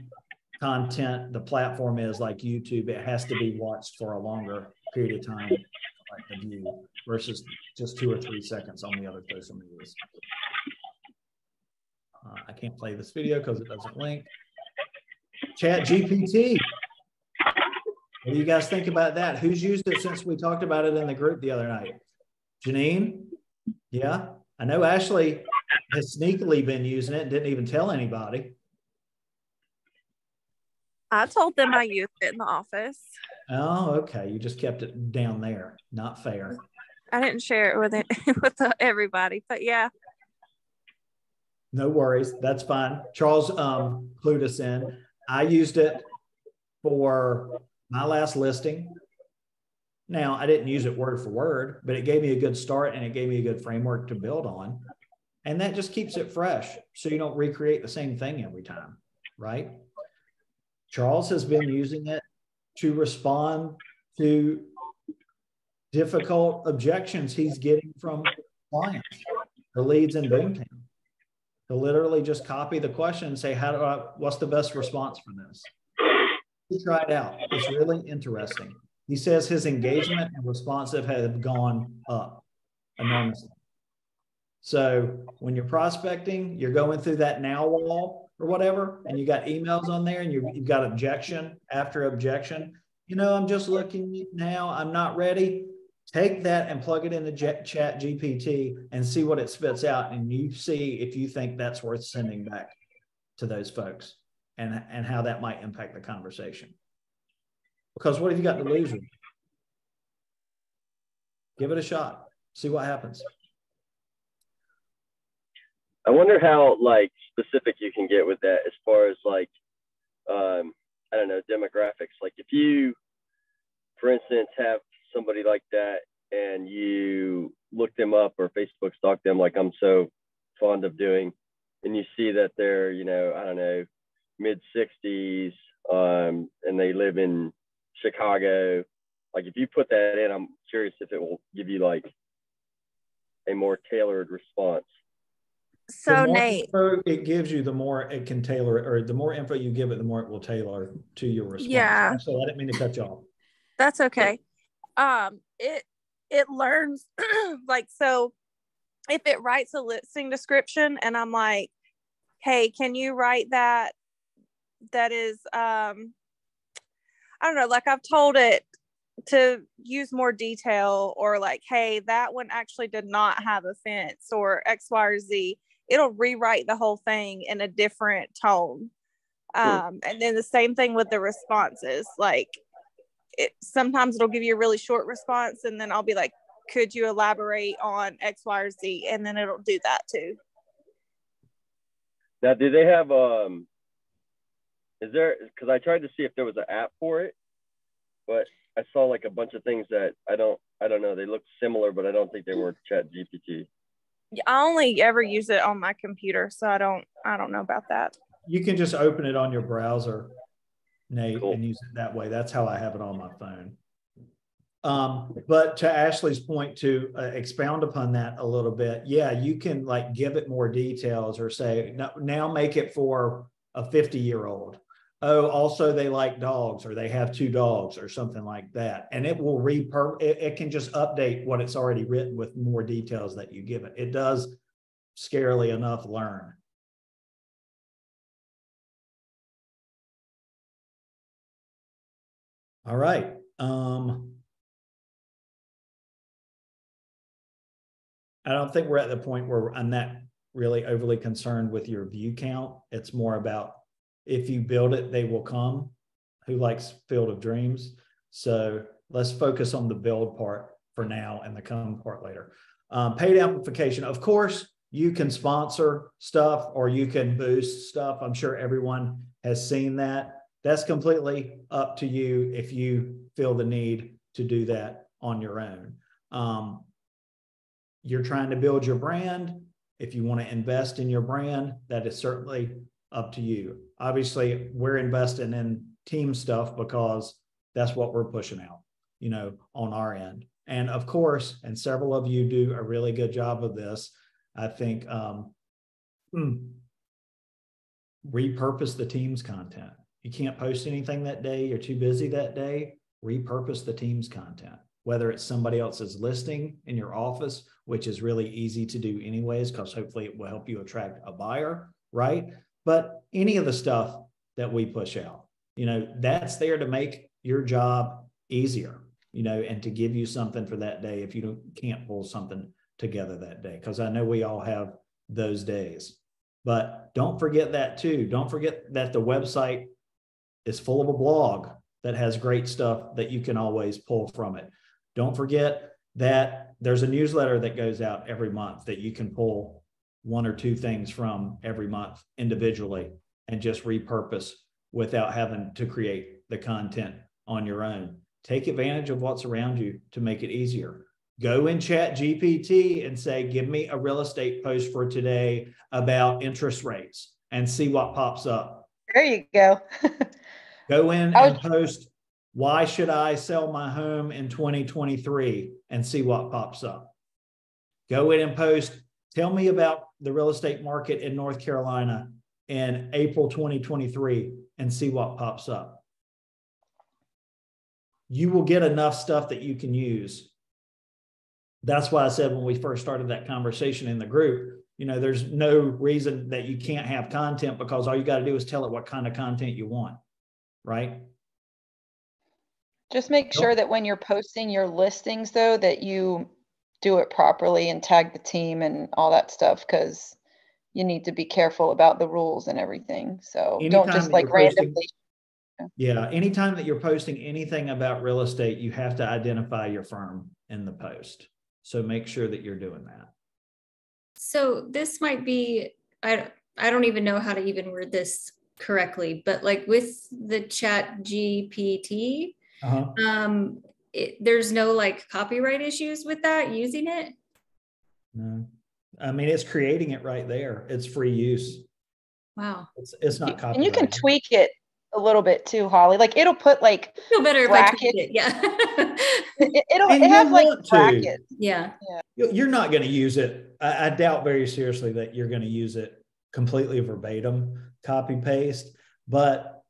content the platform is, like YouTube, it has to be watched for a longer period of time, like the view, versus just 2 or 3 seconds on the other social medias. I can't play this video because it doesn't link. Chat GPT. What do you guys think about that? Who's used it since we talked about it in the group the other night? Janine? Yeah. I know Ashley has sneakily been using it and didn't even tell anybody. I told them I used it in the office. Oh, okay. You just kept it down there. Not fair. I didn't share it with everybody, but yeah. No worries. That's fine. Charles clued us in. I used it for my last listing. Now, I didn't use it word for word, but it gave me a good start and it gave me a good framework to build on. And that just keeps it fresh so you don't recreate the same thing every time, right? Charles has been using it to respond to difficult objections he's getting from clients or leads in Boomtown. He'll literally just copy the question and say, what's the best response for this? Try it out. It's really interesting. He says his engagement and responsive have gone up enormously. So when you're prospecting, you're going through that now wall or whatever, and you got emails on there and you've got objection after objection. You know, I'm just looking now, I'm not ready. Take that and plug it into Chat GPT and see what it spits out. And you see if you think that's worth sending back to those folks and how that might impact the conversation. Because what have you got to lose? Give it a shot. See what happens. I wonder how like specific you can get with that as far as like, I don't know, demographics. Like if you, for instance, have somebody like that and you look them up or Facebook stalk them like I'm so fond of doing, and you see that they're, you know, I don't know, mid-60s and they live in Chicago. Like if you put that in, I'm curious if it will give you like a more tailored response. So the more Nate, info it gives you, the more it can tailor, or the more info you give it, the more it will tailor to your response. Yeah. So I didn't mean to cut you off. that's okay. It learns like, so if it writes a listing description and I'm like, hey, can you write that is I don't know, like I've told it to use more detail, or like, hey, that one actually did not have a fence, or X, Y, or Z. It'll rewrite the whole thing in a different tone. And then the same thing with the responses. Like sometimes it'll give you a really short response, and then I'll be like, could you elaborate on X, Y, or Z? And then it'll do that too. Now, do they have is there, because I tried to see if there was an app for it, but I saw like a bunch of things that I don't know. They look similar, but I don't think they were Chat GPT. I only ever use it on my computer, so I don't know about that. You can just open it on your browser, Nate, Cool. and use it that way. That's how I have it on my phone. But to Ashley's point, to expound upon that a little bit, yeah, you can like give it more details, or say, now make it for a 50-year-old. Oh, also they like dogs, or they have 2 dogs, or something like that. And it will it can just update what it's already written with more details that you give it. It does, scarily enough, learn. All right. I don't think we're at the point where I'm not really overly concerned with your view count. It's more about, if you build it, they will come. Who likes Field of Dreams? So let's focus on the build part for now and the come part later. Paid amplification. Of course, you can sponsor stuff, or you can boost stuff. I'm sure everyone has seen that. That's completely up to you if you feel the need to do that on your own. You're trying to build your brand. If you want to invest in your brand, that is certainly up to you. Obviously, we're investing in team stuff because that's what we're pushing out, on our end. And of course, and several of you do a really good job of this, I think, repurpose the team's content. You can't post anything that day, you're too busy that day, repurpose the team's content. Whether it's somebody else's listing in your office, which is really easy to do anyways, because hopefully it will help you attract a buyer, right? But any of the stuff that we push out, that's there to make your job easier, and to give you something for that day if you can't pull something together that day, because I know we all have those days. But don't forget that too. Don't forget that the website is full of a blog that has great stuff that you can always pull from it. Don't forget that there's a newsletter that goes out every month that you can pull 1 or 2 things from every month individually and just repurpose without having to create the content on your own. Take advantage of what's around you to make it easier. Go in Chat GPT and say, give me a real estate post for today about interest rates, and see what pops up. There you go. Go in and post, why should I sell my home in 2023, and see what pops up. Go in and post, tell me about the real estate market in North Carolina in April 2023, and see what pops up. You will get enough stuff that you can use. That's why I said when we first started that conversation in the group, there's no reason that you can't have content, because all you got to do is tell it what kind of content you want, right? Just make sure that when you're posting your listings, though, that you do it properly and tag the team and all that stuff, because you need to be careful about the rules and everything. So don't just like randomly. Yeah, anytime that you're posting anything about real estate, you have to identify your firm in the post. So make sure that you're doing that. So this might be, I don't even know how to even word this correctly, but like with the Chat GPT, there's no like copyright issues with that, using it? No, I mean, it's creating it right there. It's free use. Wow. It's not copyright. And you can tweak it a little bit too, Holly. Like it'll put like I feel better brackets. If I tweak it. Yeah. it have like brackets. Yeah. You're not going to use it. I doubt very seriously that you're going to use it completely verbatim, copy paste, but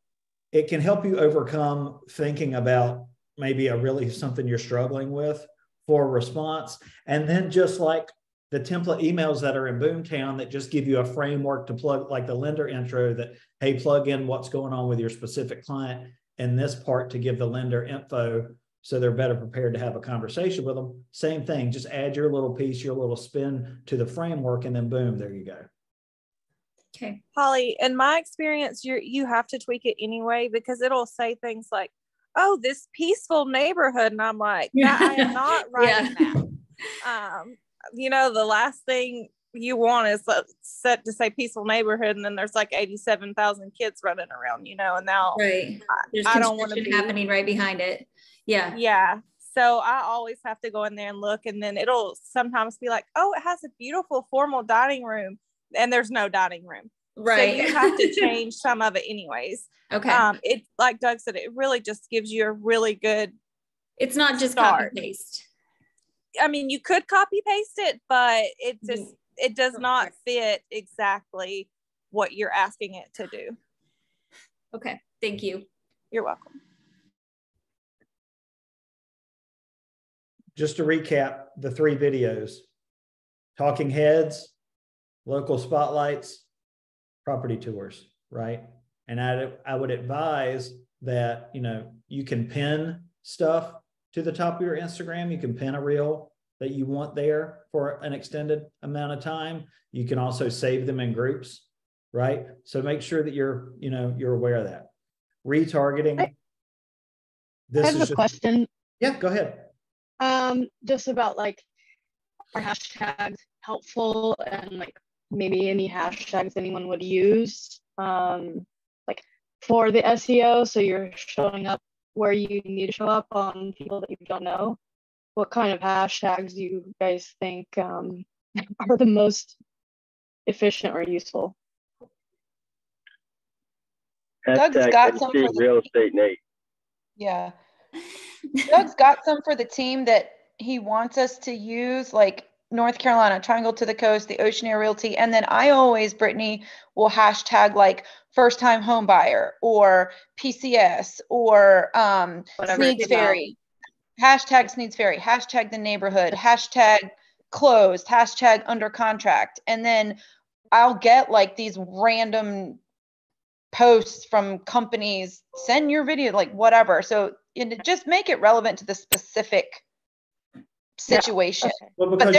it can help you overcome thinking about maybe something you're struggling with for a response. And then just like the template emails that are in Boomtown that just give you a framework to plug, like the lender intro that, hey, plug in what's going on with your specific client. in this part to give the lender info so they're better prepared to have a conversation with them. Same thing, just add your little piece, your little spin to the framework, and then boom, there you go. Okay. Holly, in my experience, you have to tweak it anyway, because it'll say things like, oh, this peaceful neighborhood. And I'm like, I am not writing that. The last thing you want is set to say peaceful neighborhood, and then there's like 87,000 kids running around, and now right. There's I don't want to be happening right behind it. Yeah. So I always have to go in there and look, and then it'll sometimes be like, oh, it has a beautiful formal dining room, and there's no dining room. Right. So you have to change some of it anyways. Okay. It, like Doug said, it really just gives you a really good It's not just start. copy paste. I mean, you could copy paste it, but it does not fit exactly what you're asking it to do. Okay. Thank you. You're welcome. Just to recap the 3 videos: talking heads, local spotlights, property tours, right? And I would advise that, you can pin stuff to the top of your Instagram. You can pin a reel that you want there for an extended amount of time. You can also save them in groups, right? So make sure that you're aware of that. Retargeting. I have a question. Yeah, go ahead. Just about like, are hashtags helpful, and like maybe any hashtags anyone would use, like for the SEO, so you're showing up where you need to show up on people that you don't know. What kind of hashtags do you guys think are the most efficient or useful? Doug's got some for real estate Nate. Yeah. Doug's got some for the team that he wants us to use, like North Carolina, Triangle to the Coast, the Oceaneer Realty. And then I always, Brittany, will hashtag like first time home buyer or PCS or Sneeds Ferry. Hashtag Sneeds Ferry, hashtag the neighborhood, hashtag closed, hashtag under contract. And then I'll get like these random posts from companies, send your video, like whatever. So just make it relevant to the specific situation. Okay. Well, because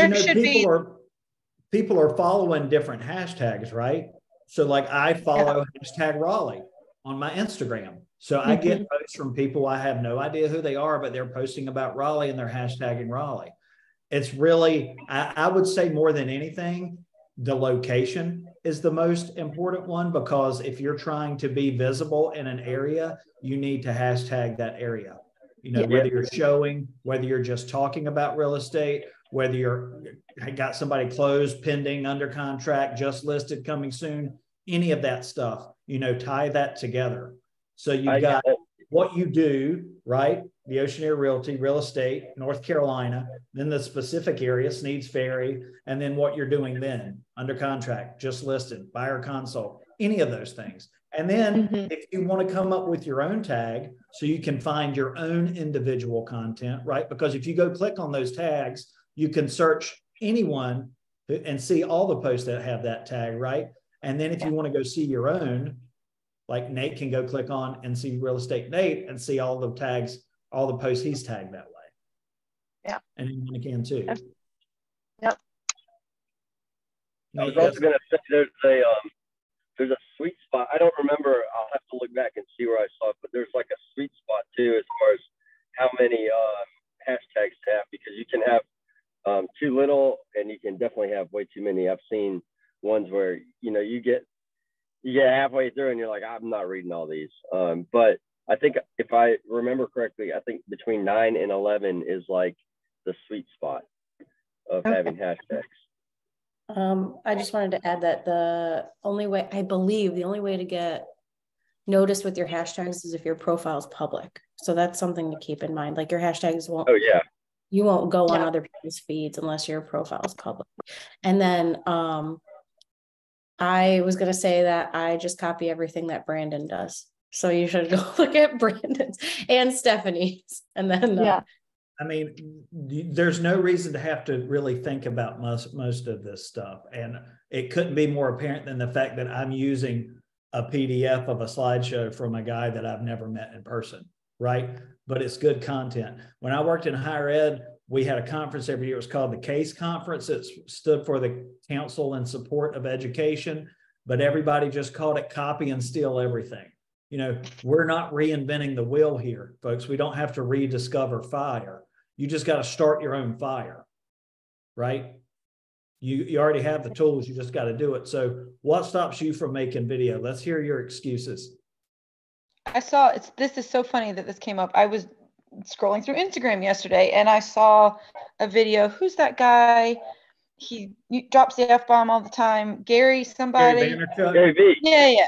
people are following different hashtags, right? So like I follow hashtag Raleigh on my Instagram. So I get posts from people, I have no idea who they are, but they're posting about Raleigh and they're hashtagging Raleigh. It's really, I would say more than anything, the location is the most important one, because if you're trying to be visible in an area, you need to hashtag that area. Whether you're showing, whether you're just talking about real estate, whether you're got somebody closed, pending, under contract, just listed, coming soon, any of that stuff, tie that together. So you've got what you do, right? The Oceaneer Realty, real estate, North Carolina, then the specific area, Sneeds Ferry, and then what you're doing then, under contract, just listed, buyer consult, any of those things. And then if you want to come up with your own tag, so you can find your own individual content, right? Because if you go click on those tags, you can search anyone and see all the posts that have that tag, right? And then if you want to go see your own, like Nate can go click on and see Real Estate Nate and see all the tags, all the posts he's tagged that way. Yeah. And anyone can too. Yep. I was also going to say there's a sweet spot. I don't remember. I'll have to look back and see where I saw it, but there's like a sweet spot too as far as how many hashtags to have, because you can have too little and you can definitely have way too many. I've seen ones where you get halfway through and you're like, I'm not reading all these. But I think if I remember correctly, I think between 9 and 11 is like the sweet spot of having hashtags. I just wanted to add that the only way to get noticed with your hashtags is if your profile is public. So that's something to keep in mind. Like your hashtags won't. Oh yeah. You won't go on other people's feeds unless your profile is public. And then I was going to say that I just copy everything that Brandon does. So you should go look at Brandon's and Stephanie's, and then I mean, there's no reason to have to really think about most of this stuff. And it couldn't be more apparent than the fact that I'm using a PDF of a slideshow from a guy that I've never met in person, right? But it's good content. When I worked in higher ed, we had a conference every year. It was called the CASE Conference. It stood for the Council in Support of Education, but everybody just called it copy and steal everything. You know, we're not reinventing the wheel here, folks. We don't have to rediscover fire. You just got to start your own fire, right? You already have the tools, you just got to do it. So what stops you from making video? Let's hear your excuses. I saw this is so funny that this came up. I was scrolling through Instagram yesterday and I saw a video. Who's that guy? He drops the F-bomb all the time. Gary somebody. Gary V.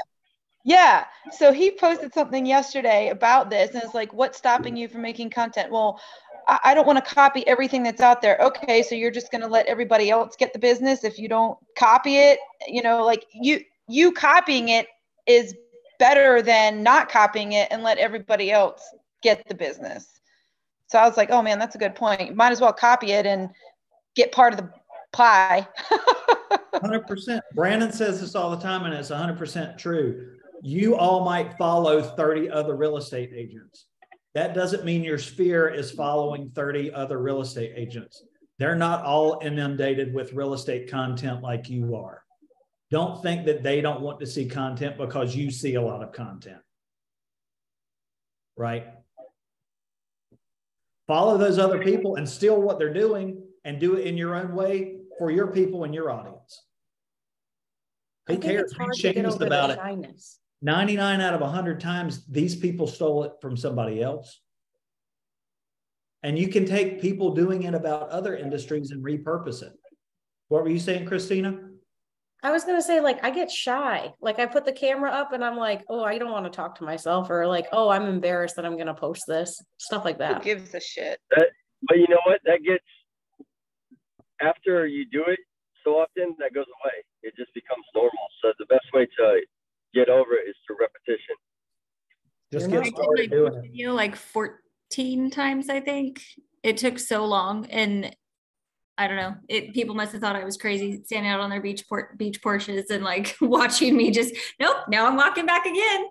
Yeah. So he posted something yesterday about this and it's like, what's stopping you from making content? Well, I don't want to copy everything that's out there. Okay, so you're just going to let everybody else get the business if you don't copy it. You know, like you copying it is better than not copying it and let everybody else get the business. So I was like, oh man, that's a good point. Might as well copy it and get part of the pie. 100%. Brandon says this all the time and it's 100% true. You all might follow 30 other real estate agents. That doesn't mean your sphere is following 30 other real estate agents. They're not all inundated with real estate content like you are. Don't think that they don't want to see content because you see a lot of content, right? Follow those other people and steal what they're doing and do it in your own way for your people and your audience. Who cares? Be shameless about it. Shyness. 99 out of 100 times, these people stole it from somebody else. And you can take people doing it about other industries and repurpose it. What were you saying, Christina? I was going to say, like, I get shy. Like, I put the camera up and I'm like, oh, I don't want to talk to myself. Or like, oh, I'm embarrassed that I'm going to post this. Stuff like that. Who gives a shit? But you know what? That gets, after you do it so often, that goes away. It just becomes normal. So the best way to get over it is through repetition. Just get started doing it. Video like 14 times, I think. It took so long, and I don't know. People must have thought I was crazy standing out on their beach porches and like watching me just, nope, now I'm walking back again.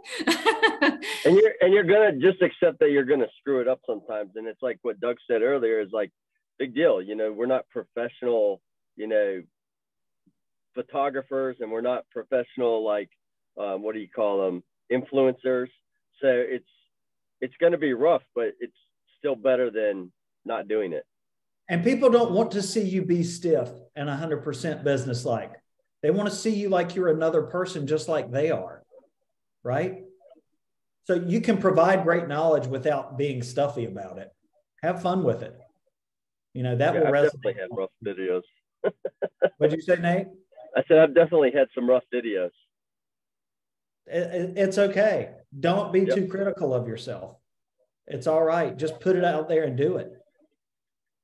and you're gonna just accept that you're gonna screw it up sometimes. And it's like what Doug said earlier is like, big deal. You know, we're not professional, you know, photographers, and we're not professional like what do you call them, influencers. So it's going to be rough, but it's still better than not doing it. And people don't want to see you be stiff and 100% business-like. They want to see you like you're another person just like they are, right? So you can provide great knowledge without being stuffy about it. Have fun with it. You know, that will resonate. I've definitely had rough videos. What'd you say, Nate? I said I've definitely had some rough videos. It's okay. Don't be too critical of yourself. It's all right. Just put it out there and do it.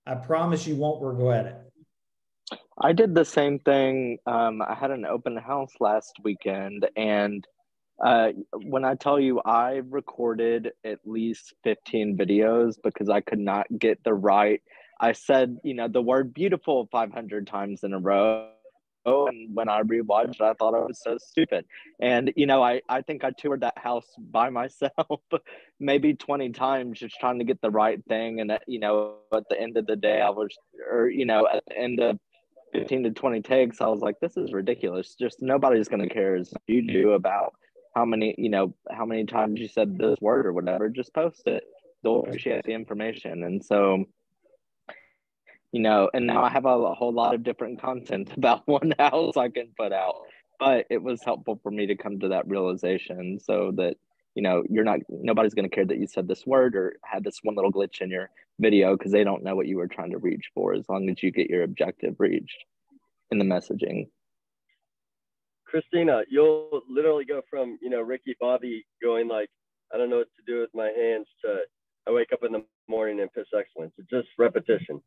I promise you won't regret it. I did the same thing. I had an open house last weekend, and when I tell you I recorded at least 15 videos because I could not get I said, you know, the word beautiful 500 times in a row. And when I rewatched, I thought I was so stupid. And, you know, I think I toured that house by myself maybe 20 times just trying to get the right thing. And, you know, at the end of the day, at the end of 15 to 20 takes, I was like, this is ridiculous. Just nobody's going to care as you do about how many times you said this word or whatever. Just post it. They'll appreciate the information. And so, you know, and now I have a whole lot of different content about one house I can put out, but it was helpful for me to come to that realization so that, you know, nobody's going to care that you said this word or had this one little glitch in your video because they don't know what you were trying to reach for, as long as you get your objective reached in the messaging. Christina, you'll literally go from, you know, Ricky Bobby going like, I don't know what to do with my hands to I wake up in the morning and piss excellence. It's just repetition.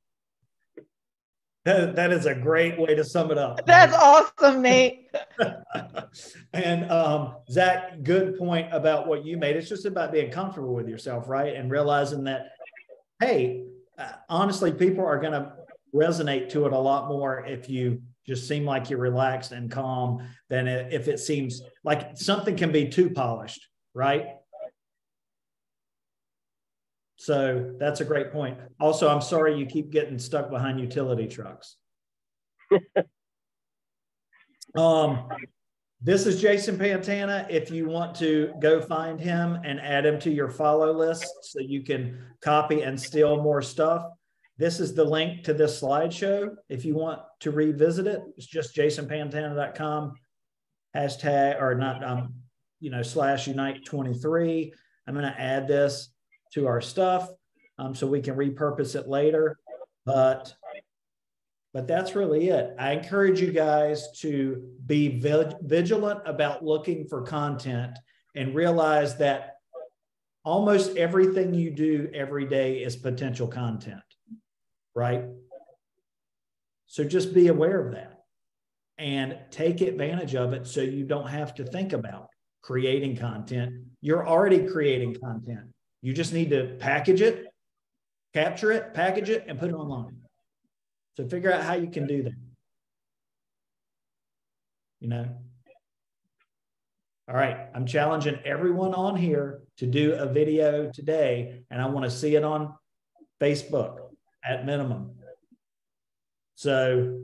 That is a great way to sum it up. That's awesome, Nate. And Zach, good point about what you made. It's just about being comfortable with yourself, right? And realizing that, hey, honestly, people are going to resonate to it a lot more if you just seem like you're relaxed and calm than if it seems like something can be too polished, right? So that's a great point. Also, I'm sorry you keep getting stuck behind utility trucks. This is Jason Pantana. If you want to go find him and add him to your follow list so you can copy and steal more stuff, this is the link to this slideshow. If you want to revisit it, it's just jasonpantana.com hashtag or not, /Unite23. I'm going to add this to our stuff so we can repurpose it later. But that's really it. I encourage you guys to be vigilant about looking for content and realize that almost everything you do every day is potential content, right? So just be aware of that and take advantage of it so you don't have to think about creating content. You're already creating content. You just need to package it, capture it, package it, and put it online. So figure out how you can do that. All right, I'm challenging everyone on here to do a video today, and I want to see it on Facebook at minimum. So,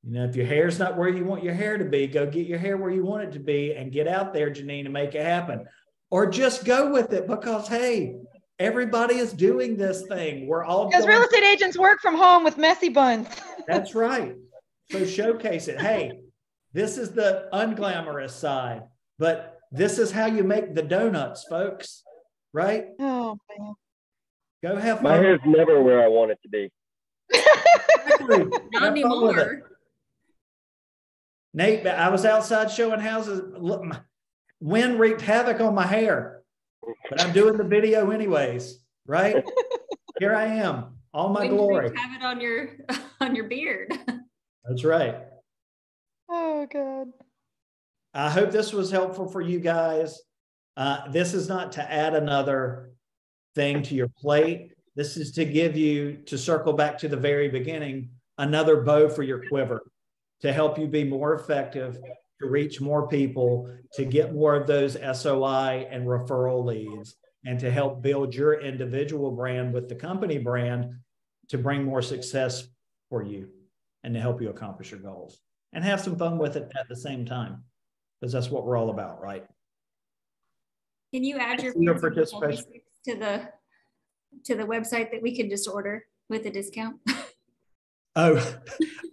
if your hair's not where you want your hair to be, go get your hair where you want it to be and get out there, Janine, and make it happen. Or just go with it because, hey, everybody is doing this thing. We're all because real estate agents work from home with messy buns. That's right. So showcase it. Hey, this is the unglamorous side, but this is how you make the donuts, folks. Right? Oh, man. Go have fun. My hair's never where I want it to be. Not anymore. Nate, I was outside showing houses. Look, wind wreaked havoc on my hair, but I'm doing the video anyways, right? Here I am, all my glory. Have it on your beard. That's right. Oh God. I hope this was helpful for you guys. This is not to add another thing to your plate. This is to give you, to circle back to the very beginning, another bow for your quiver to help you be more effective, to reach more people, to get more of those SOI and referral leads, and to help build your individual brand with the company brand to bring more success for you and to help you accomplish your goals and have some fun with it at the same time, because that's what we're all about, right? Can you add your participation to the website that we can just order with a discount? Oh,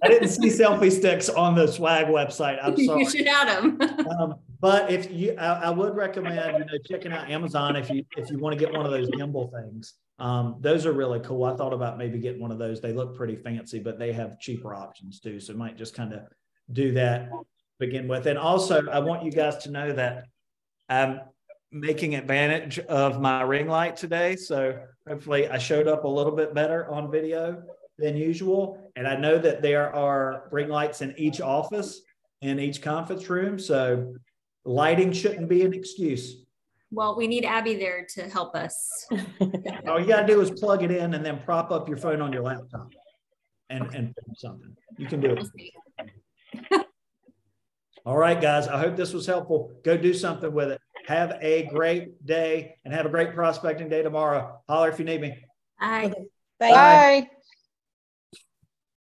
I didn't see selfie sticks on the swag website. I'm sorry. You should add them. But if you, I would recommend, checking out Amazon if you want to get one of those gimbal things. Those are really cool. I thought about maybe getting one of those. They look pretty fancy, but they have cheaper options too. So might just kind of do that to begin with. And also, I want you guys to know that I'm making advantage of my ring light today. So hopefully I showed up a little bit better on video than usual. And I know that there are ring lights in each office, in each conference room. So lighting shouldn't be an excuse. Well, we need Abby there to help us. All you got to do is plug it in and then prop up your phone on your laptop and film something. You can do it. All right, guys. I hope this was helpful. Go do something with it. Have a great day and have a great prospecting day tomorrow. Holler if you need me. Bye. Bye.